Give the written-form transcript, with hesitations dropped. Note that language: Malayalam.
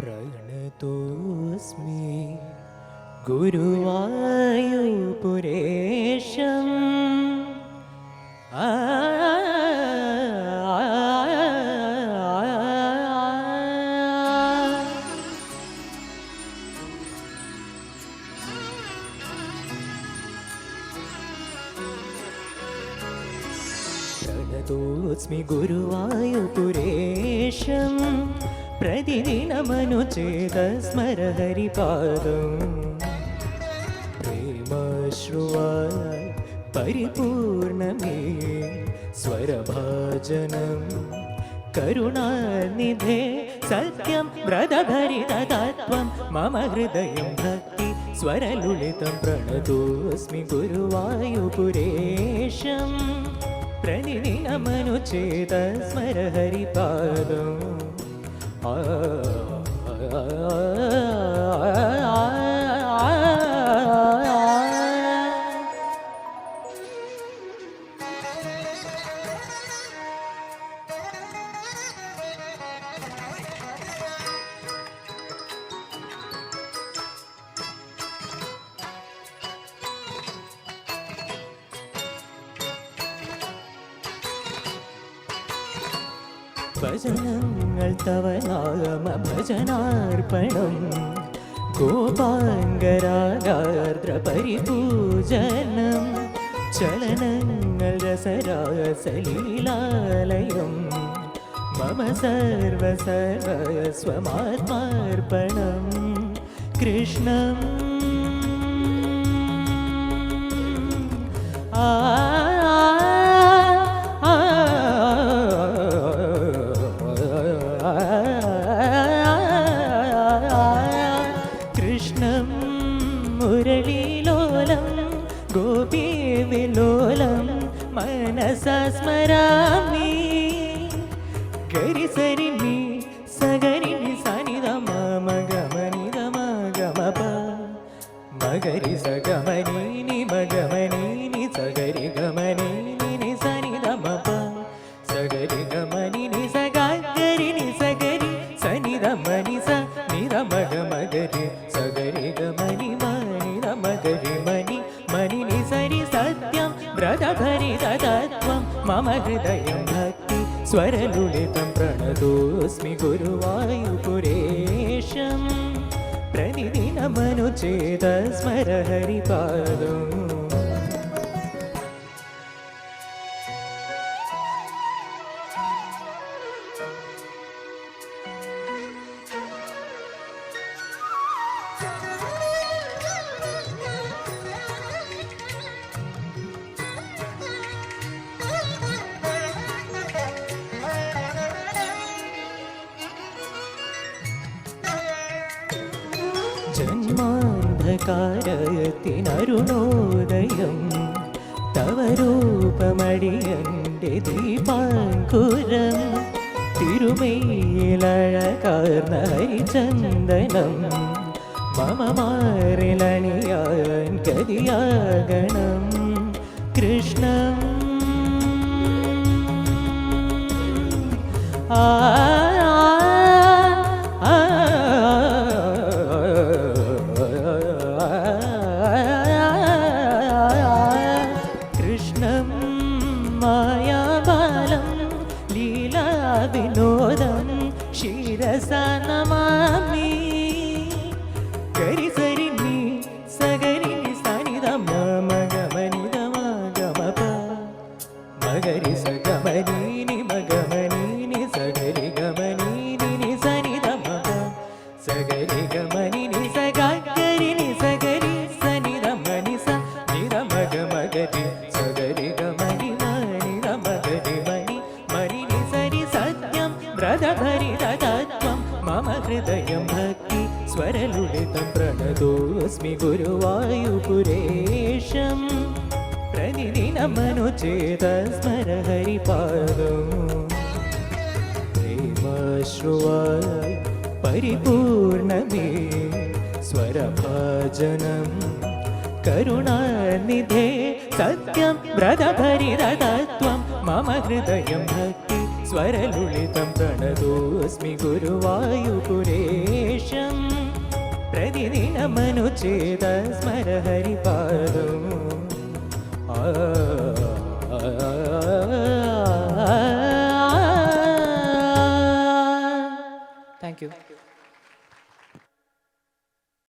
പ്രണതോസ്മി ഗുരുവായൂപുരേശം പ്രണതോസ്മി ഗുരുവായൂപുരേശം പ്രതിദിനമനുചേതസ്മര ഹരിപാദം പ്രേമാശ്രുവായി പരിപൂർണമേ സ്വരഭാജനം കരുണാനിധേ സത്യം വ്രതഭരിതതത്വം മമ ഹൃദയം ഭക്തി സ്വരലുളിതം പ്രണതോസ്മി ഗുരുവായൂപുരേശം പ്രതിദിനമനുചേതസ്മര ഹരിപാദം ഭജനങ്ങൾ തവ നാമ ഭജനാർപ്പണം ഗോപാംഗരാഗാർദ്ര പരിപൂജനം ചലനങ്ങൾ രസരാസലീലാലയം മമ സർവസ്വമാത്മാർപ്പണം കൃഷ്ണം കൃഷ്ണം മുരളീലോലം ഗോപീവിലോലം മനസാ സ്മരാമി ഗരിസരിണി സഗരിണി സനിധ മഗമനിധ മഗമപ മഗരി സഗമനീനി മഗമനീനി സഗരി ഗമനീനി സനിധ മപ സഗരി ഗമനിനി സഗരി സഗരി സനിധ മനി സ നിധ മഗ മഗരി സഗരി ഗമനി മനി മഗരി മനി മനി നി സരി സത്യം വ്രതഭരിതതത്വം മമ ഹൃദയം ഭക്തി സ്വരലുളിതം പ്രണതോസ്മി ഗുരുവായൂപുരേശം പ്രതിദിനമനുചേതസ്മര ഹരിപാദം ജന്മാന്ധകാരത്തിനരുണോദയം തവ രൂപമടിയന്റെ ദീപാങ്കുരം തിരുമേലഴകാർന്ന ഹരിചന്ദനം മമ മാറിലണിയാൻ ഗതിയാകണം കൃഷ്ണം കൃഷ്ണം മായാബാലം ലീലാവിനോദം ശിരസാ നമാമി ഗരിസരിണി സഗരിണി സനിധ മഗമനിധ മഗമപ മഗരി സഗമനീനി മഗമനീനി സഗരി ഗമനീനി സനിധ മപ സഗരി ഗമനിനി സഗരി സഗരി സനിധ മനി സ നിധ മഗ മഗരി സഗരി ഗമനി മനിധ മഗരി മനി മനി നി സരി സത്യം വ്രതഭരിതതത്വം മമ ഹൃദയം ഭക്തി സ്വരലുളിതം പ്രണതോസ്മി ഗുരുവായൂപുരേശം പ്രതിദിനമനുചേതസ്മര ഹരിപാദം പ്രേമാശ്രുവായി പരിപൂർണമേ സ്വരഭാജനം കരുണാനിധേ സത്യം വ്രതഭരിതതത്വം മമ ഹൃദയം ഭക്തി സ്വരലുളിതം പ്രണതോസ്മി നമോസ്മി ഗുരുവായൂപുരേശം പ്രതിദിനമനുചേത സ്മര ഹരിപാദം താങ്ക് യു.